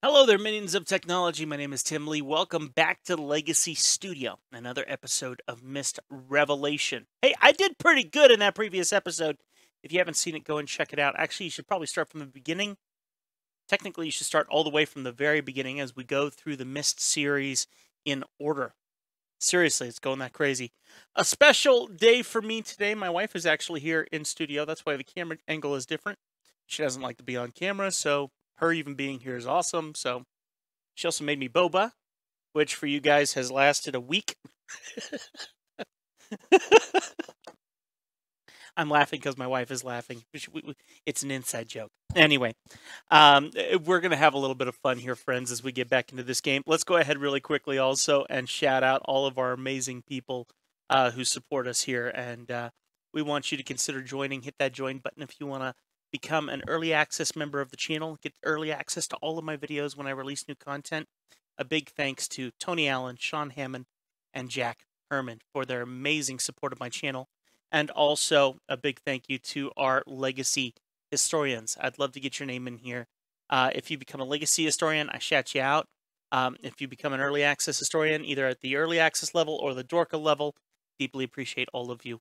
Hello there, minions of technology. My name is Tim Lee. Welcome back to Legacy Studio, another episode of Mist Revelation. Hey, I did pretty good in that previous episode. If you haven't seen it, go and check it out. Actually, you should probably start from the beginning. Technically, you should start all the way from the very beginning as we go through the Mist series in order. Seriously, it's going that crazy. A special day for me today. My wife is actually here in studio. That's why the camera angle is different. She doesn't like to be on camera, so her even being here is awesome. So she also made me boba, which for you guys has lasted a week. I'm laughing because my wife is laughing. It's an inside joke. Anyway, we're going to have a little bit of fun here, friends, as we get back into this game. Let's go ahead really quickly also and shout out all of our amazing people who support us here. And we want you to consider joining. Hit that join button if you want to become an early access member of the channel. Get early access to all of my videos when I release new content. A big thanks to Tony Allen, Sean Hammond, and Jack Herman for their amazing support of my channel. And also a big thank you to our legacy historians. I'd love to get your name in here. If you become a legacy historian, I shout you out. If you become an early access historian, either at the early access level or the Dorka level, deeply appreciate all of you.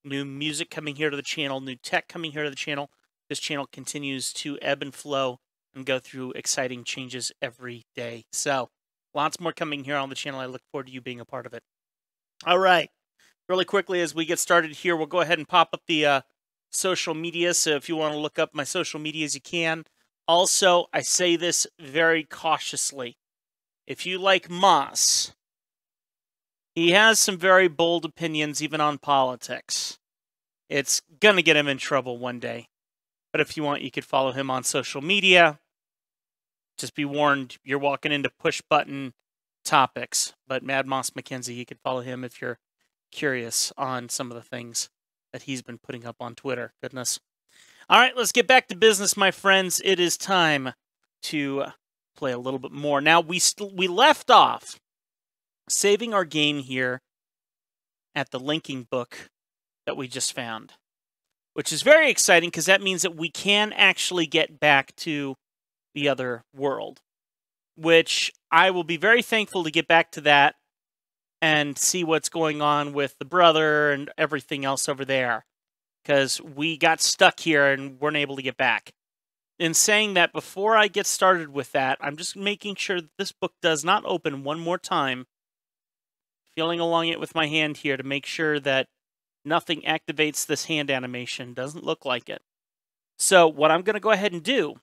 New music coming here to the channel, new tech coming here to the channel. This channel continues to ebb and flow and go through exciting changes every day. So, lots more coming here on the channel. I look forward to you being a part of it. All right. Really quickly, as we get started here, we'll go ahead and pop up the social media. So if you want to look up my social medias, you can. Also, I say this very cautiously. If you like Moss, he has some very bold opinions, even on politics. It's going to get him in trouble one day. But if you want, you could follow him on social media. Just be warned, you're walking into push button topics. But Mad Moss McKenzie, you could follow him if you're curious on some of the things that he's been putting up on Twitter. Goodness. All right, let's get back to business, my friends. It is time to play a little bit more. Now, we left off saving our game here at the linking book that we just found, which is very exciting because that means that we can actually get back to the other world, which I will be very thankful to get back to that and see what's going on with the brother and everything else over there, because we got stuck here and weren't able to get back. In saying that, before I get started with that, I'm just making sure that this book does not open one more time, feeling along it with my hand here to make sure that nothing activates this hand animation. Doesn't look like it. So what I'm going to go ahead and do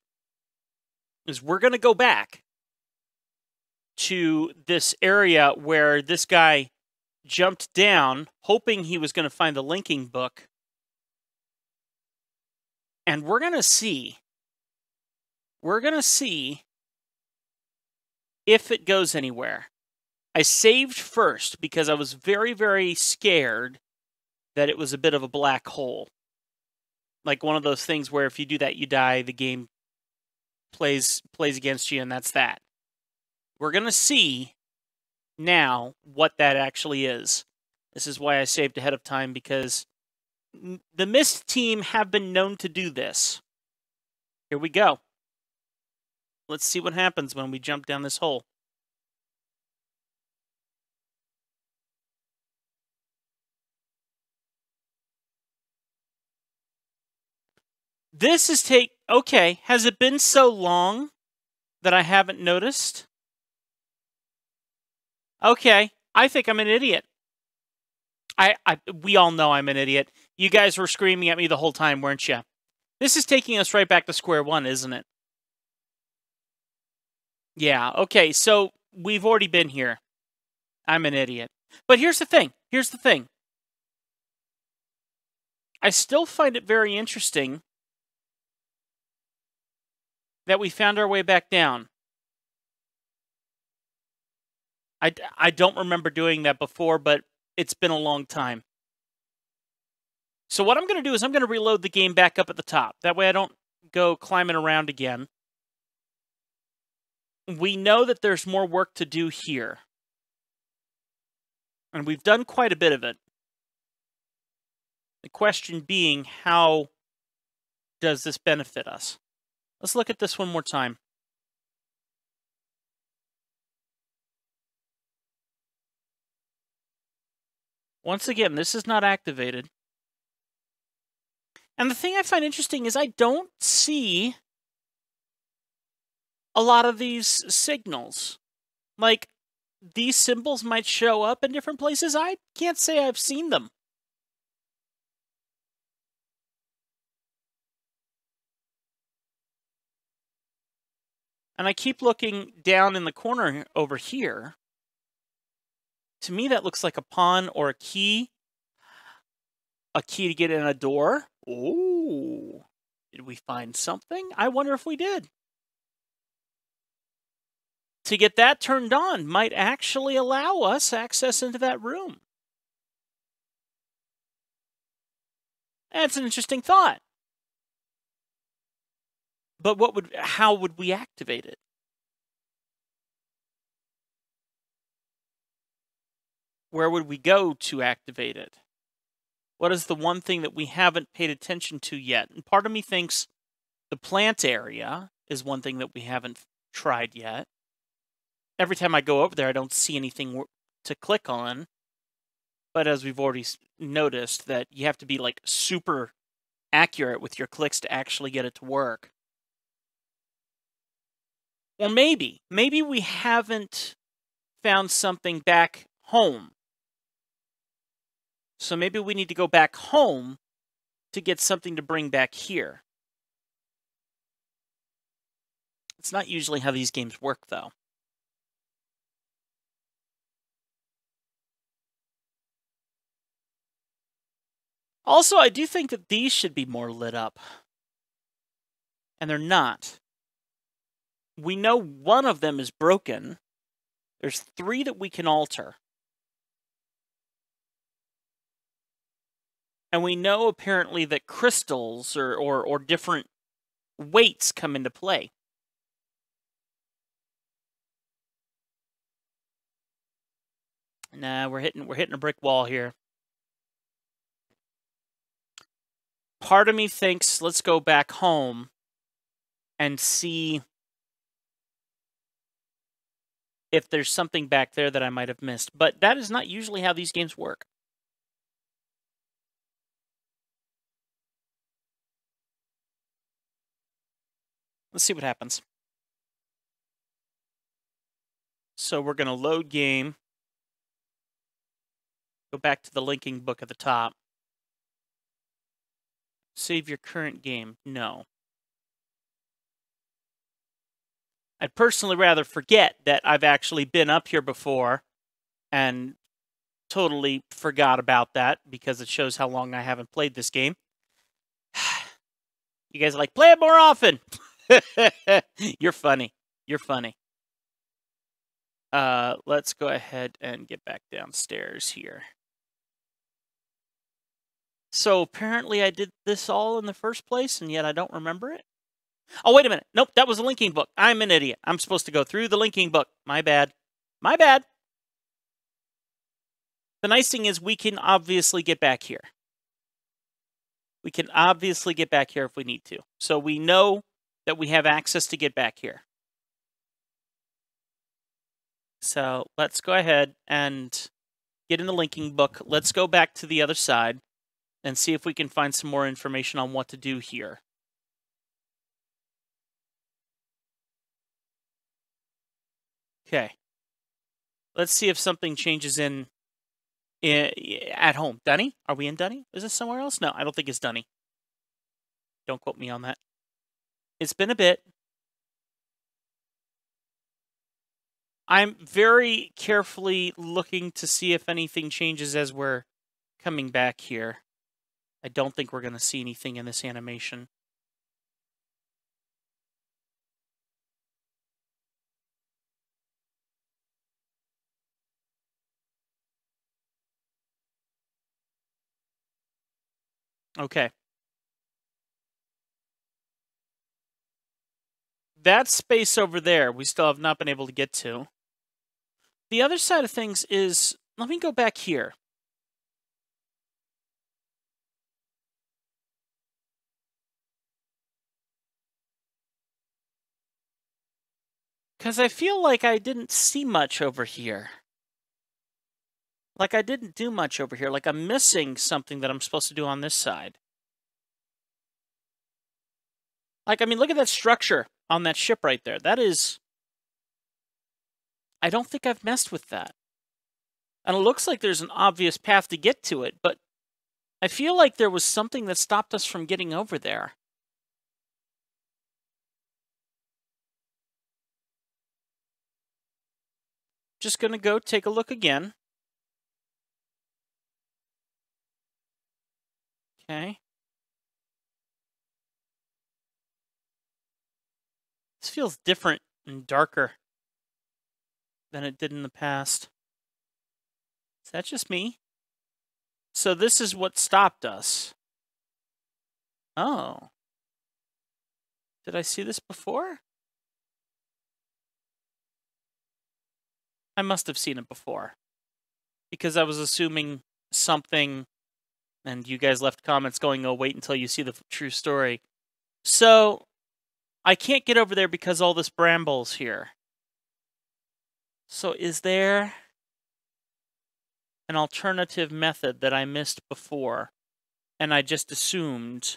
is we're going to go back to this area where this guy jumped down, hoping he was going to find the linking book. And we're going to see if it goes anywhere. I saved first because I was very, very scared that it was a bit of a black hole. Like one of those things where if you do that, you die, the game plays against you, and that's that. We're going to see now what that actually is. This is why I saved ahead of time, because the Mist team have been known to do this. Here we go. Let's see what happens when we jump down this hole. This is okay, has it been so long that I haven't noticed? Okay, I think I'm an idiot. We all know I'm an idiot. You guys were screaming at me the whole time, weren't you? This is taking us right back to square one, isn't it? Yeah, okay, so we've already been here. I'm an idiot. But here's the thing. I still find it very interesting that we found our way back down. I don't remember doing that before, but it's been a long time. So what I'm going to do is I'm going to reload the game back up at the top. That way I don't go climbing around again. We know that there's more work to do here. And we've done quite a bit of it. The question being, how does this benefit us? Let's look at this one more time. Once again, this is not activated. And the thing I find interesting is I don't see a lot of these signals. Like, these symbols might show up in different places. I can't say I've seen them. And I keep looking down in the corner over here. To me, that looks like a pawn or a key. A key to get in a door. Oh, did we find something? I wonder if we did. To get that turned on might actually allow us access into that room. That's an interesting thought. But how would we activate it? Where would we go to activate it? What is the one thing that we haven't paid attention to yet? And part of me thinks the plant area is one thing that we haven't tried yet. Every time I go over there, I don't see anything to click on. But as we've already noticed, that you have to be like super accurate with your clicks to actually get it to work. Or maybe we haven't found something back home. So maybe we need to go back home to get something to bring back here. It's not usually how these games work, though. Also, I do think that these should be more lit up. And they're not. We know one of them is broken. There's 3 that we can alter. And we know apparently that crystals or different weights come into play. Nah, we're hitting a brick wall here. Part of me thinks let's go back home and see if there's something back there that I might have missed. But that is not usually how these games work. Let's see what happens. So we're going to load game. Go back to the linking book at the top. Save your current game. No. I'd personally rather forget that I've actually been up here before and totally forgot about that because it shows how long I haven't played this game. You guys are like, play it more often. You're funny. You're funny. Let's go ahead and get back downstairs here. So apparently I did this all in the first place, and yet I don't remember it. Oh, wait a minute. Nope, that was a linking book. I'm an idiot. I'm supposed to go through the linking book. My bad. My bad. The nice thing is we can obviously get back here. We can obviously get back here if we need to. So we know that we have access to get back here. So let's go ahead and get in the linking book. Let's go back to the other side and see if we can find some more information on what to do here. Okay. Let's see if something changes at home. Dunny? Are we in Dunny? Is this somewhere else? No, I don't think it's Dunny. Don't quote me on that. It's been a bit. I'm very carefully looking to see if anything changes as we're coming back here. I don't think we're going to see anything in this animation. Okay. That space over there, we still have not been able to get to. The other side of things is, let me go back here. Because I feel like I didn't see much over here. Like, I didn't do much over here. Like, I'm missing something that I'm supposed to do on this side. Like, I mean, look at that structure on that ship right there. That is... I don't think I've messed with that. And it looks like there's an obvious path to get to it, but I feel like there was something that stopped us from getting over there. Just gonna go take a look again. Okay. This feels different and darker than it did in the past. Is that just me? So this is what stopped us. Oh. Did I see this before? I must have seen it before. Because I was assuming something, and you guys left comments going, oh, wait until you see the true story. So, I can't get over there because all this brambles here. So is there an alternative method that I missed before, and I just assumed?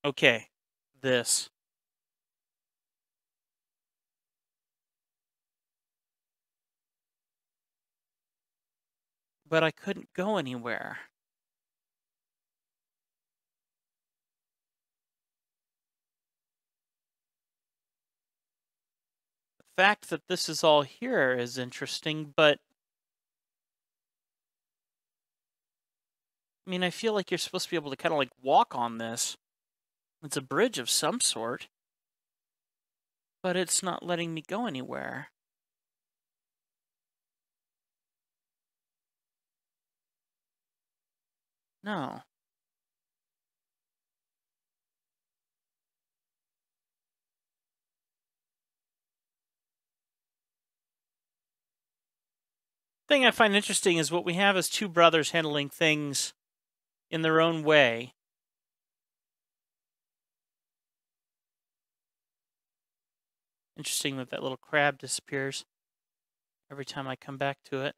Okay, this. But I couldn't go anywhere. The fact that this is all here is interesting, but I mean, I feel like you're supposed to be able to kind of like walk on this. It's a bridge of some sort. But it's not letting me go anywhere. No. Thing I find interesting is what we have is two brothers handling things in their own way. Interesting that that little crab disappears every time I come back to it.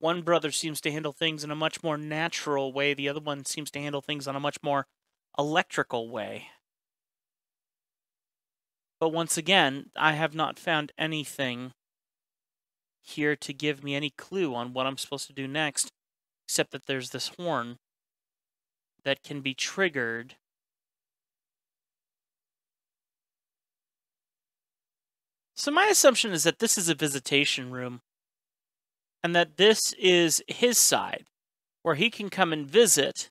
One brother seems to handle things in a much more natural way. The other one seems to handle things on a much more electrical way. But once again, I have not found anything here to give me any clue on what I'm supposed to do next, except that there's this horn that can be triggered. So my assumption is that this is a visitation room, and that this is his side, where he can come and visit,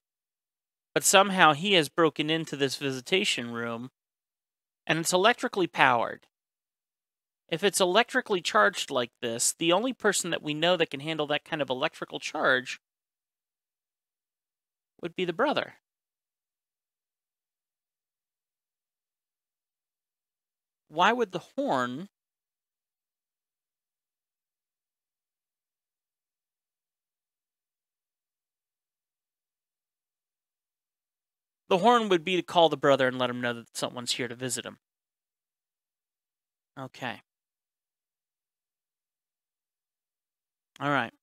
but somehow he has broken into this visitation room, and it's electrically powered. If it's electrically charged like this, the only person that we know that can handle that kind of electrical charge would be the brother. Why would the horn... The horn would be to call the brother and let him know that someone's here to visit him. Okay. All right.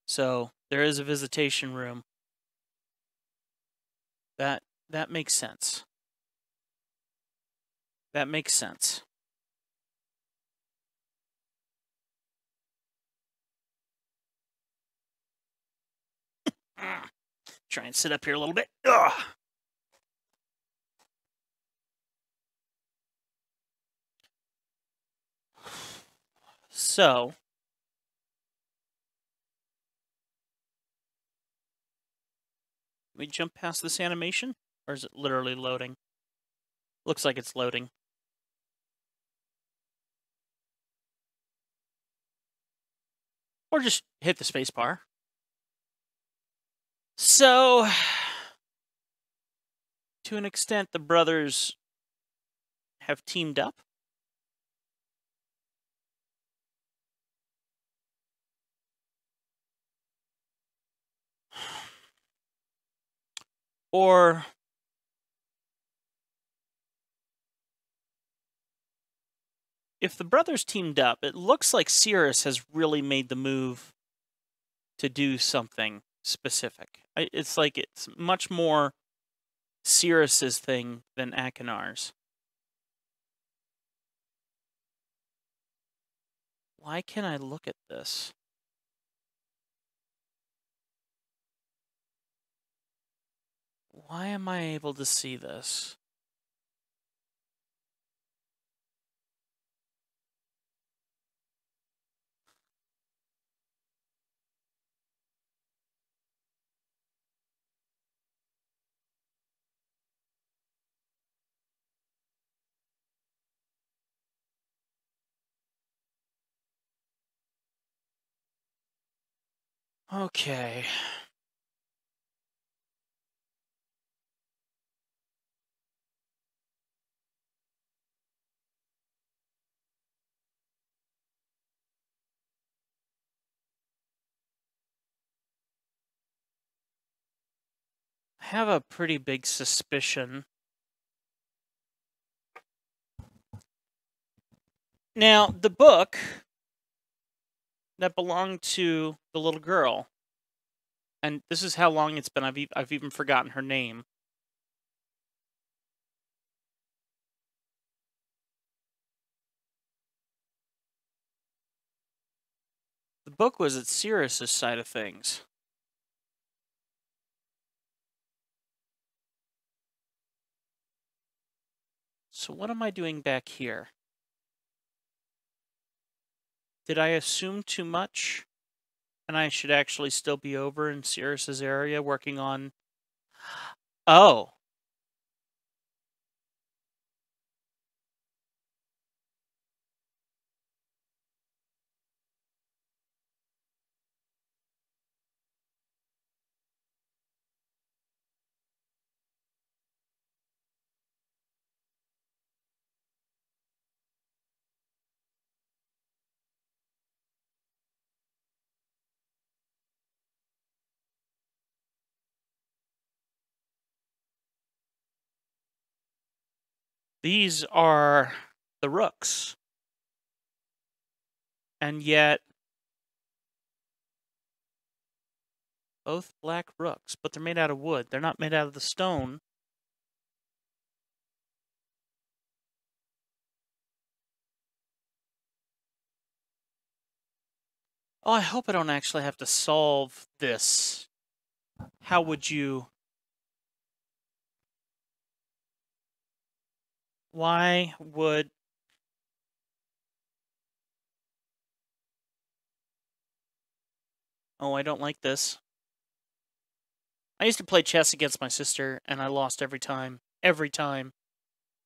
So there is a visitation room. That makes sense. That makes sense. Try and sit up here a little bit. Ugh. So, we jump past this animation? Or is it literally loading? Looks like it's loading. Or just hit the space bar. So, to an extent, the brothers have teamed up. Or if the brothers teamed up, it looks like Cirrus has really made the move to do something specific. It's like it's much more Cirrus's thing than Akinar's. Why can't I look at this? Why am I able to see this? Okay. I have a pretty big suspicion. Now, the book that belonged to the little girl, and this is how long it's been, I've even forgotten her name. The book was at Cirrus's side of things. So what am I doing back here? Did I assume too much? And I should actually still be over in Cirrus's area working on... Oh. These are the rooks. And yet... both black rooks, but they're made out of wood. They're not made out of the stone. Oh, I hope I don't actually have to solve this. How would you... Why would... Oh, I don't like this. I used to play chess against my sister, and I lost every time. Every time.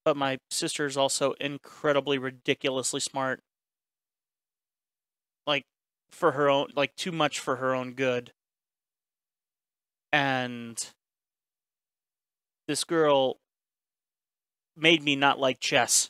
But my sister is also incredibly, ridiculously smart. Like, for her own... like, too much for her own good. And... this girl made me not like chess.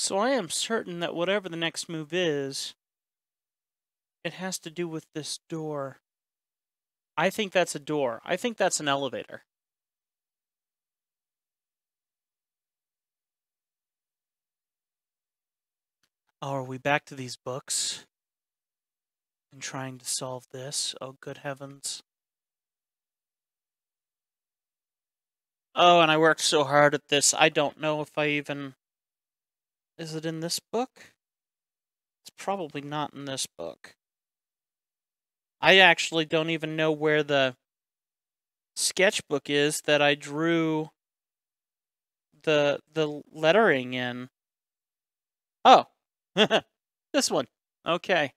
So I am certain that whatever the next move is, it has to do with this door. I think that's a door. I think that's an elevator. Oh, are we back to these books? And trying to solve this? Oh, good heavens. Oh, and I worked so hard at this. I don't know if I even... Is it in this book? It's probably not in this book. I actually don't even know where the sketchbook is that I drew the lettering in. Oh, this one. Okay.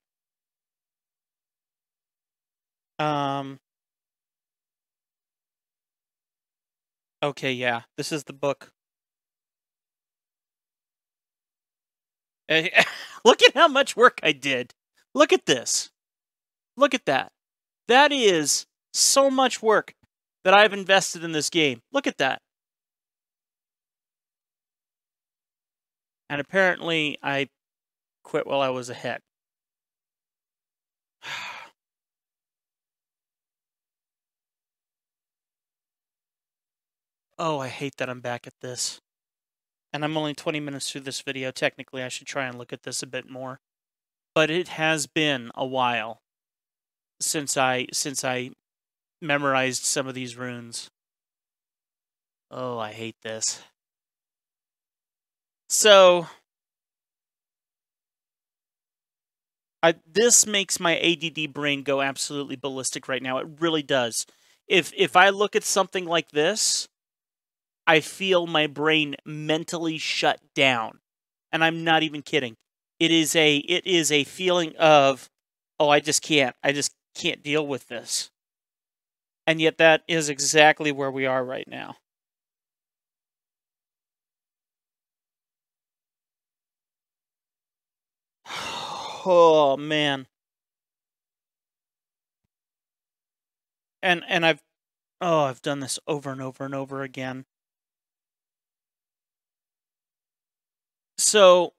Okay, yeah, this is the book. Look at how much work I did. Look at this. Look at that. That is so much work that I've invested in this game. Look at that. And apparently I quit while I was ahead. Oh, I hate that I'm back at this. And I'm only 20 minutes through this video. Technically, I should try and look at this a bit more. But it has been a while since I memorized some of these runes. Oh, I hate this. So, this makes my ADD brain go absolutely ballistic right now. It really does. If I look at something like this, I feel my brain mentally shut down. And I'm not even kidding. It is a feeling of, oh, I just can't deal with this. And yet that is exactly where we are right now. Oh man. And I've done this over and over and over again. So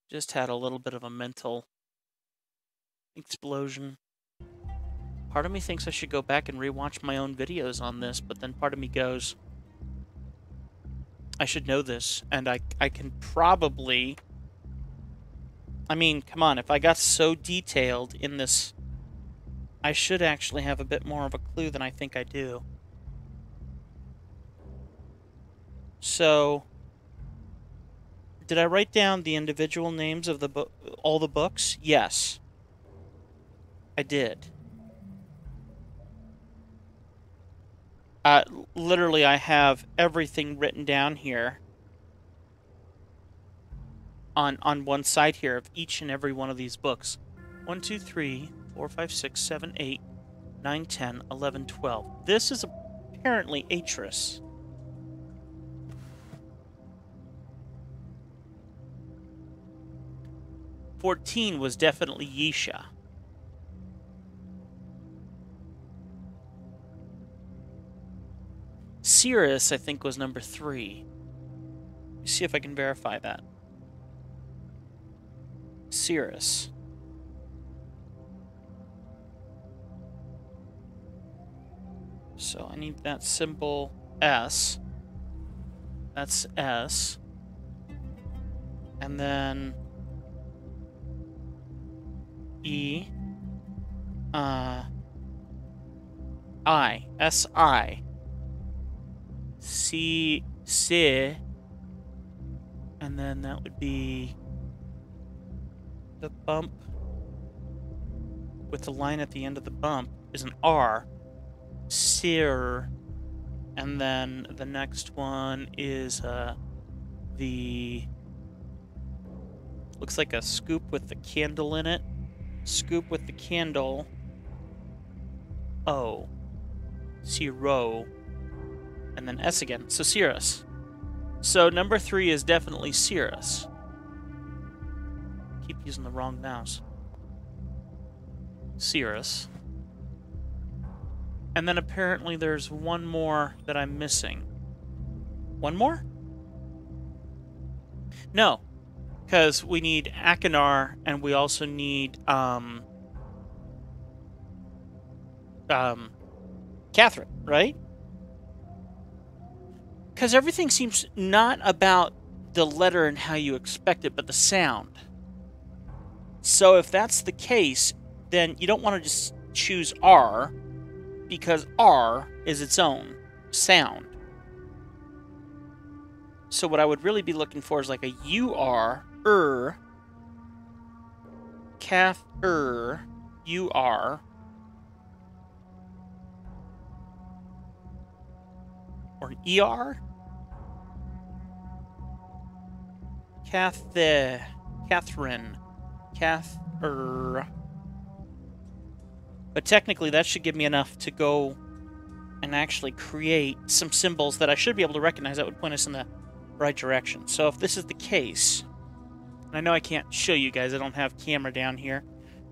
just had a little bit of a mental explosion. Part of me thinks I should go back and rewatch my own videos on this, but then part of me goes, I should know this, and I can probably... I mean, come on, if I got so detailed in this, I should actually have a bit more of a clue than I think I do. So, did I write down the individual names of all the books? Yes. I did. Literally, I have everything written down here on one side here of each and every one of these books. 1, 2, 3, 4, 5, 6, 7, 8, 9, 10, 11, 12. This is apparently Atris. "14 was definitely Yisha. Cirrus, I think, was number 3. Let me see if I can verify that. Cirrus. So I need that symbol S. That's S. And then E. I. S-I. C. Si. And then that would be the bump with the line at the end of the bump is an R. Sir. And then the next one is the... looks like a scoop with the candle in it. Scoop with the candle. O. Zero. And then S again. So Cirrus. So number 3 is definitely Cirrus. Keep using the wrong mouse. Cirrus. And then apparently there's one more that I'm missing. One more? No. Because we need Akinar, and we also need, Catherine, right? Because everything seems not about the letter and how you expect it, but the sound. So if that's the case, then you don't want to just choose R, because R is its own sound. So what I would really be looking for is like a UR, Cath, UR, or an ER? Catherine. But technically that should give me enough to go and actually create some symbols that I should be able to recognize that would point us in the right direction. So if this is the case, and I know I can't show you guys, I don't have camera down here,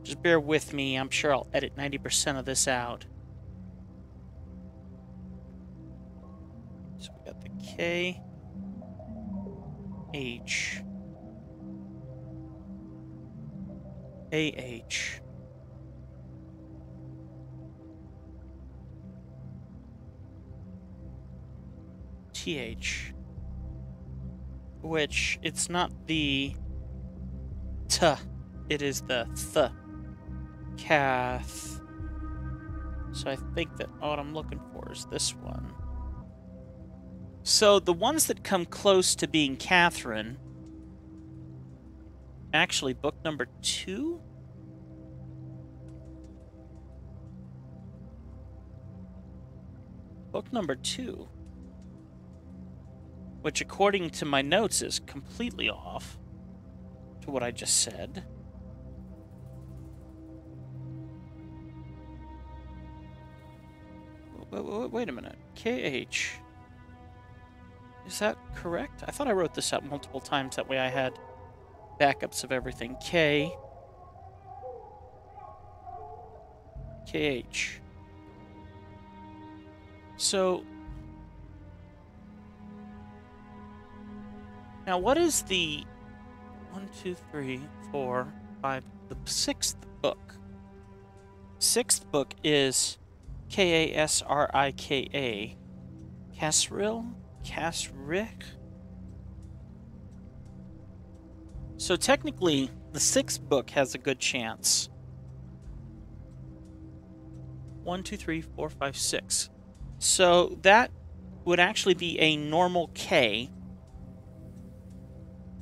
just bear with me, I'm sure I'll edit 90% of this out. So we got the K, H, AH, TH, which it's not the T, it is the Th. Cath. So I think that what I'm looking for is this one. So the ones that come close to being Catherine, actually book number 2? Book number 2. Which, according to my notes, is completely off to what I just said. Wait a minute. KH. Is that correct? I thought I wrote this out multiple times. That way I had backups of everything. K. KH. So... now, what is the 1, 2, 3, 4, 5, the 6th book? 6th book is Kasrika. Kasrik? So technically, the 6th book has a good chance. 1, 2, 3, 4, 5, 6. So that would actually be a normal K.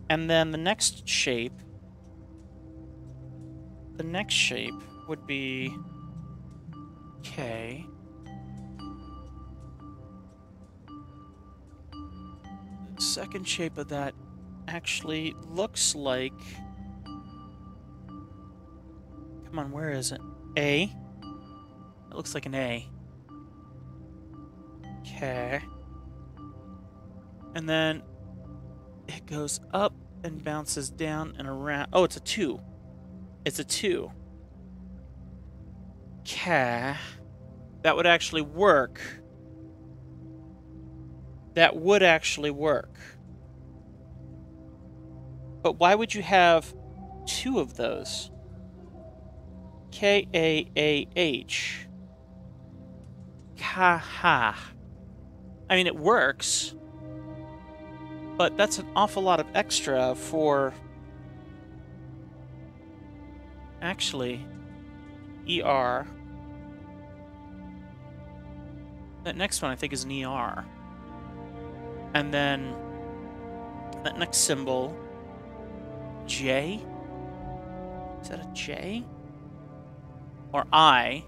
And then the next shape would be K. The second shape of that actually looks like... come on, where is it? A. It looks like an A. K. And then it goes up and bounces down and around. Oh, it's a 2. It's a 2. Ka. That would actually work. That would actually work. But why would you have 2 of those? K-A-A-H. Ka-ha. I mean, it works. But that's an awful lot of extra for... actually, ER. That next one I think is an ER. And then that next symbol, J? Is that a J? Or I?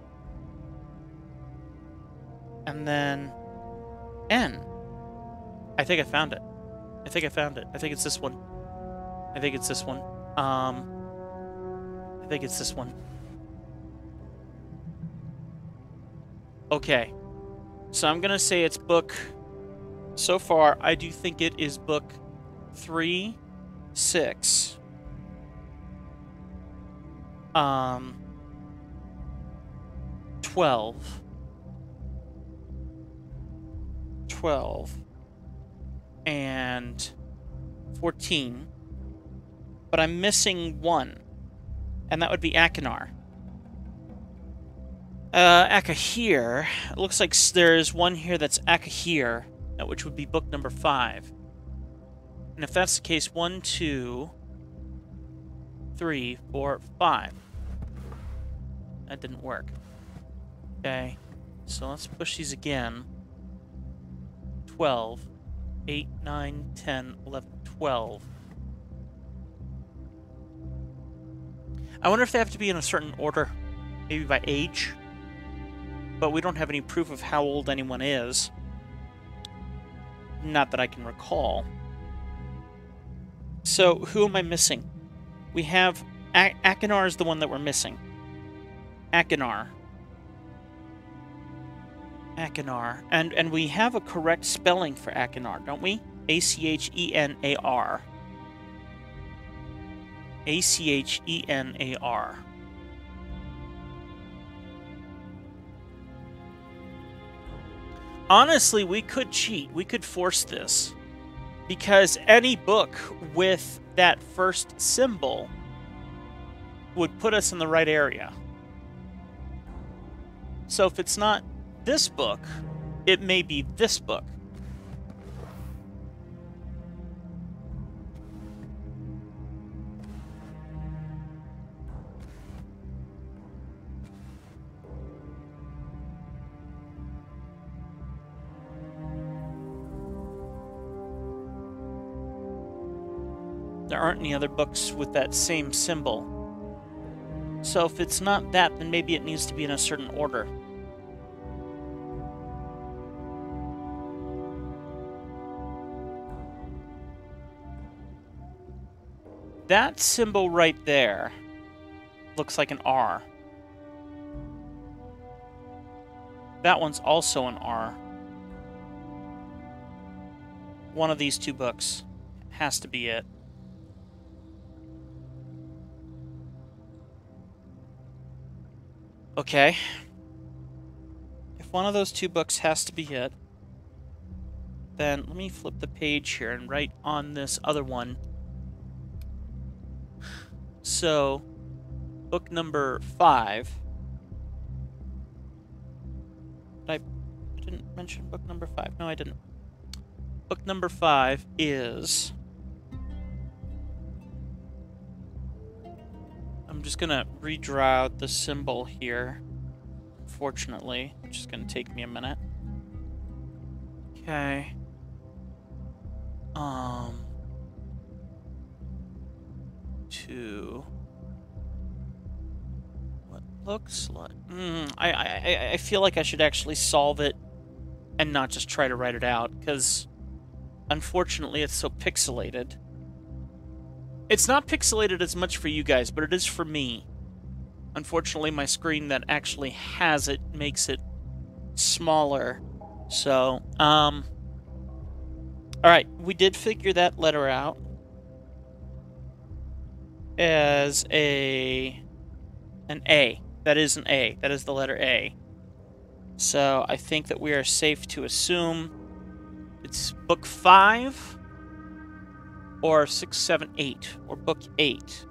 And then N. I think I found it. I think it's this one. I think it's this one. Okay. So I'm gonna say it's book... so far, I do think it is book 3, 6. 12. 12. And 14. But I'm missing 1. And that would be Akinar. Akahir. It looks like there's one here that's Akahir, which would be book number 5. And if that's the case, 1, 2, 3, 4, 5. That didn't work. Okay, so let's push these again. 12, 8, 9, 10, 11, 12. I wonder if they have to be in a certain order, maybe by age. But we don't have any proof of how old anyone is. Not that I can recall. So, who am I missing? We have... Achenar is the one that we're missing. Achenar. Achenar. And we have a correct spelling for Achenar, don't we? A-C-H-E-N-A-R. A-C-H-E-N-A-R. Honestly, we could cheat. We could force this. Because any book with that first symbol would put us in the right area. So if it's not this book, it may be this book. There aren't any other books with that same symbol. So if it's not that, then maybe it needs to be in a certain order. That symbol right there looks like an R. That one's also an R. One of these two books has to be it. Okay. If one of those two books has to be it, then let me flip the page here and write on this other one. So, book number 5. I didn't mention book number 5. No, I didn't. Book number 5 is... I'm just going to redraw out the symbol here, unfortunately, which is going to take me a minute. Okay. To what looks like... I feel like I should actually solve it and not just try to write it out, because unfortunately it's so pixelated. It's not pixelated as much for you guys, but it is for me. Unfortunately, my screen that actually has it makes it smaller. So, alright, we did figure that letter out as an A. That is an A. That is the letter A. So, I think that we are safe to assume it's book 5... or 6, 7, 8, or book 8.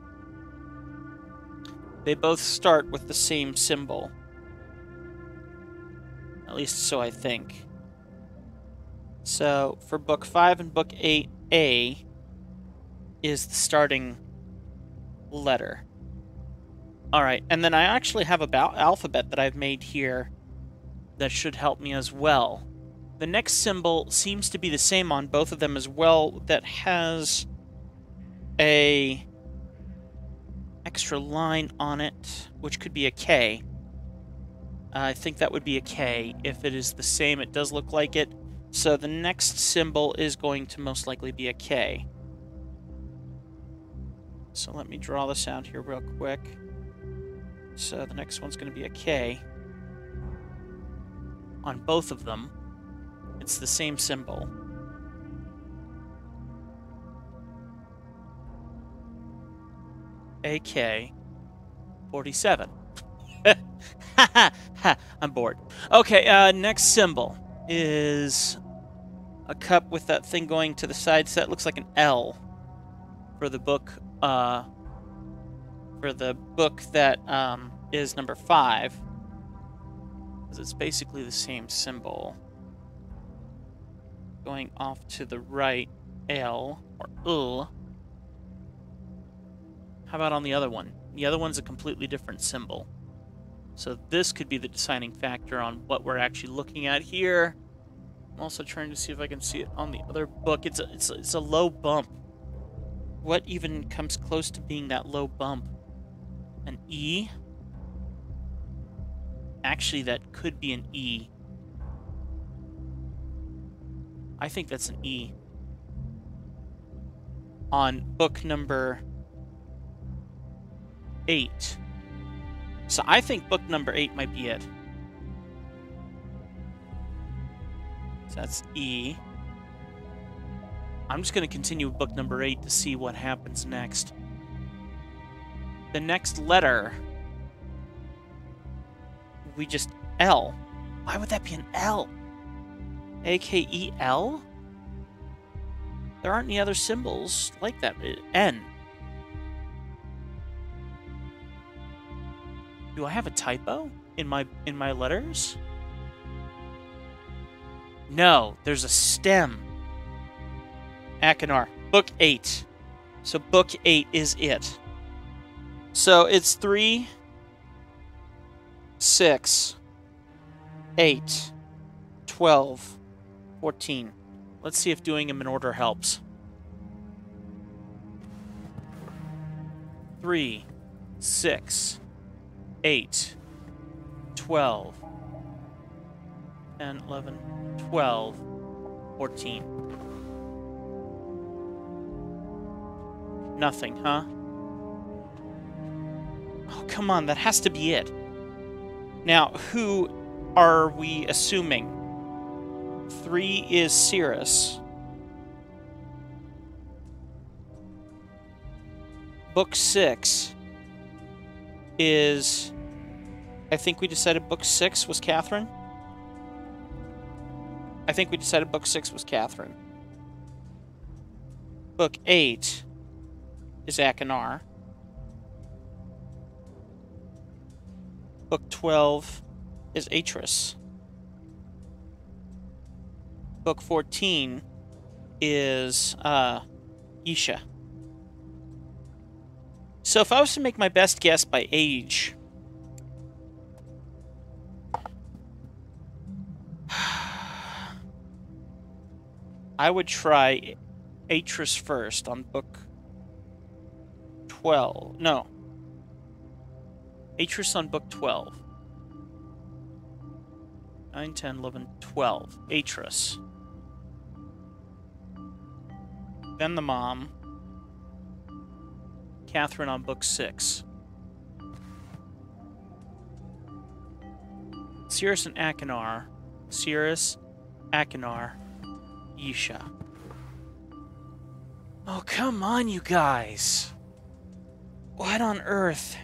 They both start with the same symbol. At least so I think. So, for book 5 and book 8, A is the starting letter. Alright, and then I actually have an alphabet that I've made here that should help me as well. The next symbol seems to be the same on both of them as well, that has a extra line on it, which could be a K. I think that would be a K. If it is the same, it does look like it. So the next symbol is going to most likely be a K. So let me draw this out here real quick. So the next one's going to be a K. On both of them. It's the same symbol. AK 47. I'm bored. Okay, next symbol is a cup with that thing going to the side. So that looks like an L for the book. For the book that is number 5, because it's basically the same symbol. Going off to the right, L, or L. How about on the other one? The other one's a completely different symbol. So this could be the deciding factor on what we're actually looking at here. I'm also trying to see if I can see it on the other book. It's a low bump. What even comes close to being that low bump? An E? Actually, that could be an E. I think that's an E. On book number 8. So I think book number 8 might be it. So that's E. I'm just going to continue with book number 8 to see what happens next. The next letter, we just L. Why would that be an L? A-K-E-L? There aren't any other symbols like that. N. Do I have a typo in my letters? No, there's a stem. Achenar. Book 8. So book 8 is it. So it's 3, 6, 8, 12, 14. Let's see if doing them in order helps. 3, 6, 8, 12, 10, 11, 12, 14. Nothing, huh? Oh, come on, that has to be it. Now, who are we assuming? 3 is Cirrus. Book 6 is... I think we decided book 6 was Catherine. I think we decided book 6 was Catherine. Book 8 is Achenar. Book 12 is Atris. Book 14 is Isha. So if I was to make my best guess by age, I would try Atris first on book 12. No. Atris on book 12. 9, 10, 11, 12. Atris. Then the mom. Catherine on book 6. Cirrus and Achenar. Cirrus, Achenar, Isha. Oh, come on, you guys. What on earth?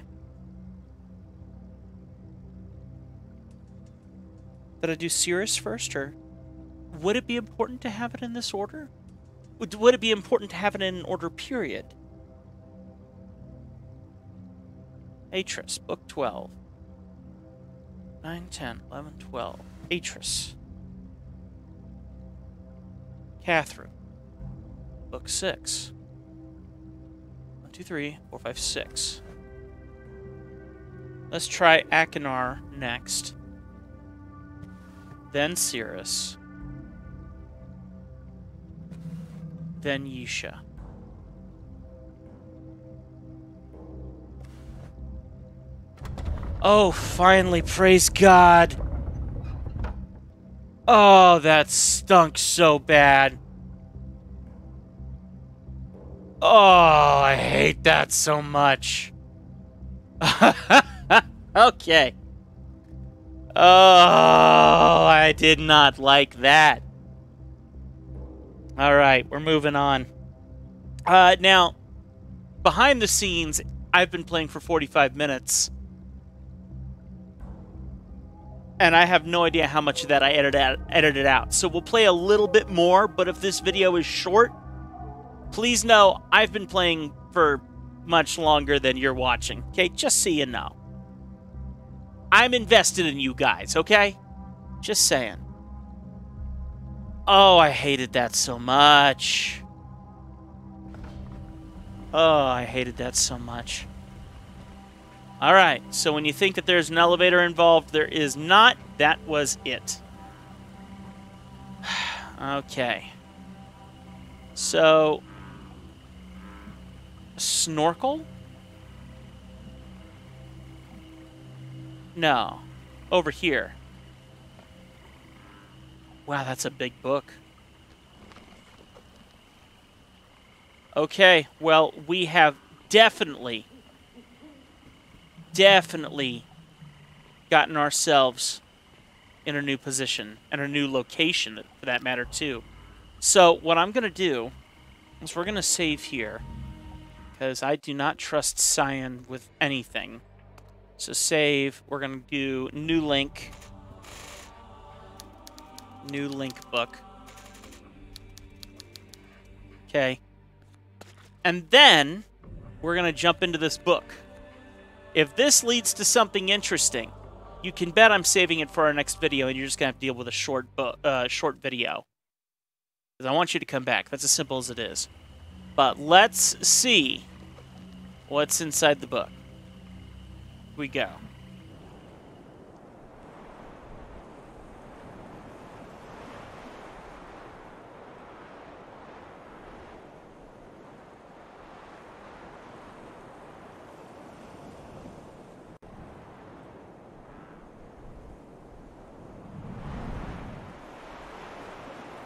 Did I do Cirrus first, or would it be important to have it in this order? Would it be important to have it in an order, period? Atris, book 12. 9, 10, 11, 12. Atris. Catherine. Book 6. 1, 2, 3, 4, 5, 6. Let's try Achenar next. Then Cirrus. Then Isha. Oh, finally, praise God. Oh, that stunk so bad. Oh, I hate that so much. Okay. Oh, I did not like that. All right, we're moving on. Now, behind the scenes, I've been playing for 45 minutes. And I have no idea how much of that I edited out. So we'll play a little bit more, but if this video is short, please know I've been playing for much longer than you're watching. Okay, just so you know. I'm invested in you guys, okay? Just saying. Oh, I hated that so much. Oh, I hated that so much. Alright, so when you think that there's an elevator involved, there is not. That was it. Okay. So... snorkel? No. Over here. Wow, that's a big book. Okay, well, we have definitely gotten ourselves in a new position, and a new location, for that matter, too. So, what I'm going to do is we're going to save here, because I do not trust Cyan with anything. So, save. We're going to do new link. New link book. Okay. And then, we're going to jump into this book. If this leads to something interesting, you can bet I'm saving it for our next video, and you're just going to have to deal with a short video. Because I want you to come back. That's as simple as it is. But let's see what's inside the book. Here we go.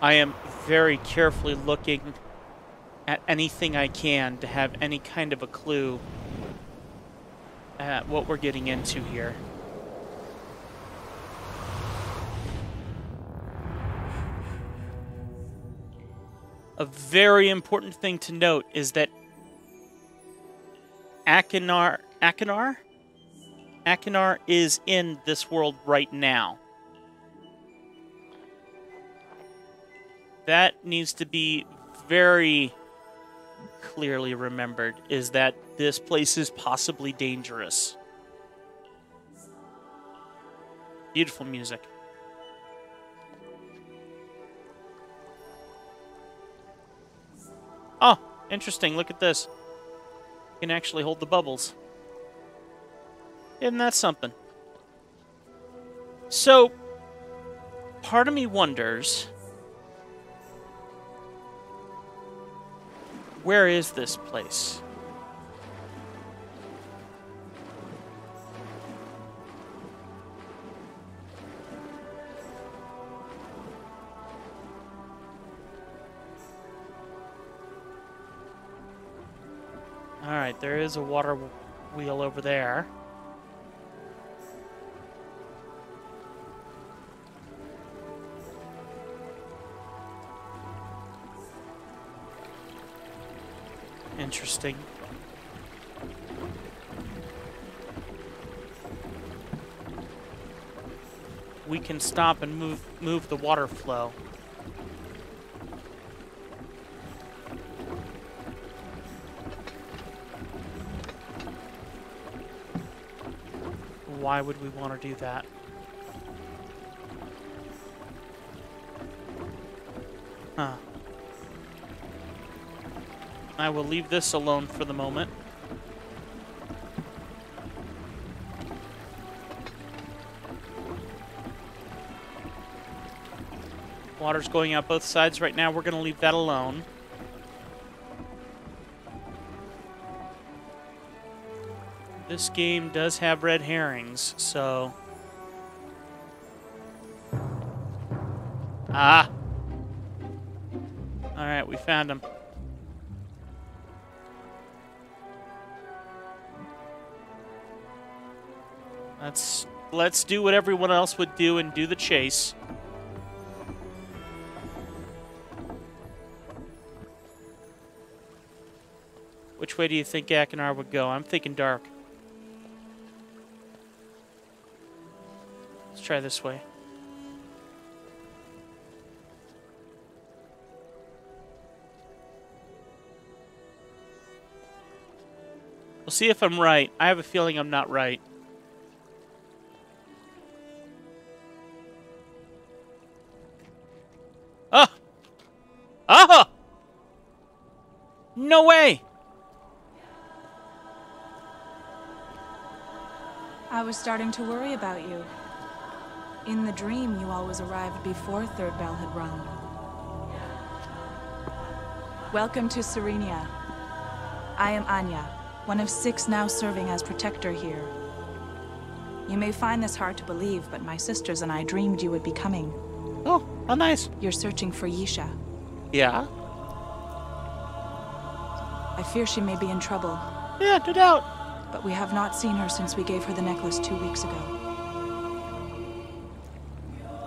I am very carefully looking at anything I can to have any kind of a clue at what we're getting into here. A very important thing to note is that Achenar is in this world right now. That needs to be very clearly remembered, is that this place is possibly dangerous. Beautiful music. Oh, interesting. Look at this. You can actually hold the bubbles. Isn't that something? So, part of me wonders... where is this place? Alright, there is a water wheel over there. Interesting. We can stop and move the water flow. Why would we want to do that? Huh. I will leave this alone for the moment. Water's going out both sides right now. We're going to leave that alone. This game does have red herrings, so... Ah! Alright, we found him. Let's do what everyone else would do and do the chase. Which way do you think Achenar would go? I'm thinking dark. Let's try this way. We'll see if I'm right. I have a feeling I'm not right. Oh! Oh! No way! I was starting to worry about you. In the dream, you always arrived before third bell had rung. Welcome to Serenia. I am Anya, one of 6 now serving as protector here. You may find this hard to believe, but my sisters and I dreamed you would be coming. Oh, how nice. You're searching for Yisha. Yeah? I fear she may be in trouble. Yeah, no doubt. But we have not seen her since we gave her the necklace 2 weeks ago.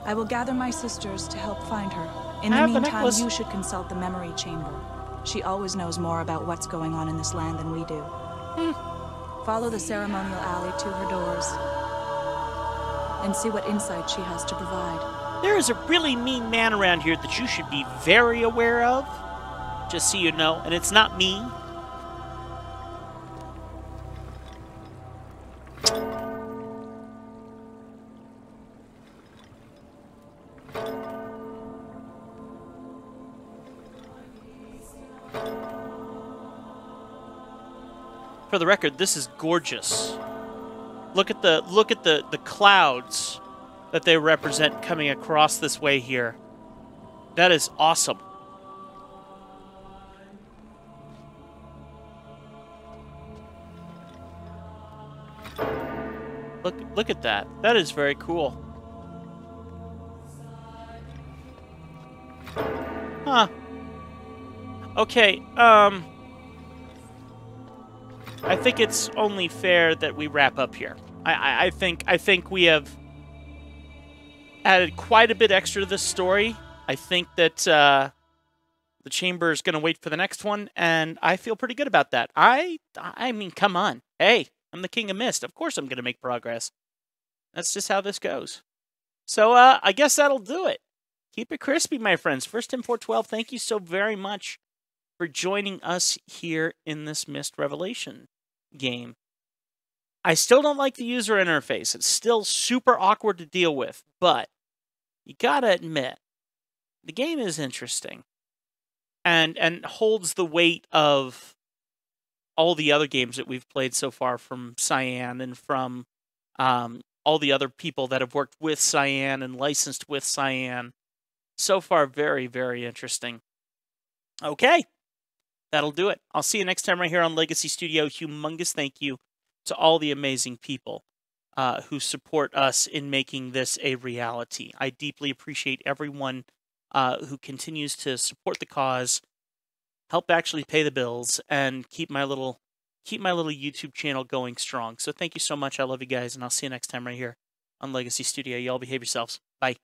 I will gather my sisters to help find her. In the meantime, you should consult the memory chamber. She always knows more about what's going on in this land than we do. Follow the ceremonial alley to her doors and see what insight she has to provide. There is a really mean man around here that you should be very aware of, just so you know, and it's not me. For the record, this is gorgeous. Look at the clouds that they represent coming across this way here. That is awesome. Look at that. That is very cool. Huh. Okay, I think it's only fair that we wrap up here. I think we have added quite a bit extra to this story. I think that the chamber is going to wait for the next one, and I feel pretty good about that. I mean, come on. Hey, I'm the King of Mist. Of course I'm going to make progress. That's just how this goes. So I guess that'll do it. Keep it crispy, my friends. First Tim 412, thank you so very much for joining us here in this Mist Revelation game. I still don't like the user interface. It's still super awkward to deal with, but you gotta admit, the game is interesting and holds the weight of all the other games that we've played so far from Cyan and from all the other people that have worked with Cyan and licensed with Cyan. So far, very, very interesting. Okay. That'll do it. I'll see you next time right here on Legacy Studio. Humongous thank you to all the amazing people who support us in making this a reality. I deeply appreciate everyone who continues to support the cause, help actually pay the bills, and keep my little YouTube channel going strong. So thank you so much. I love you guys, and I'll see you next time right here on Legacy Studio. Y'all behave yourselves. Bye.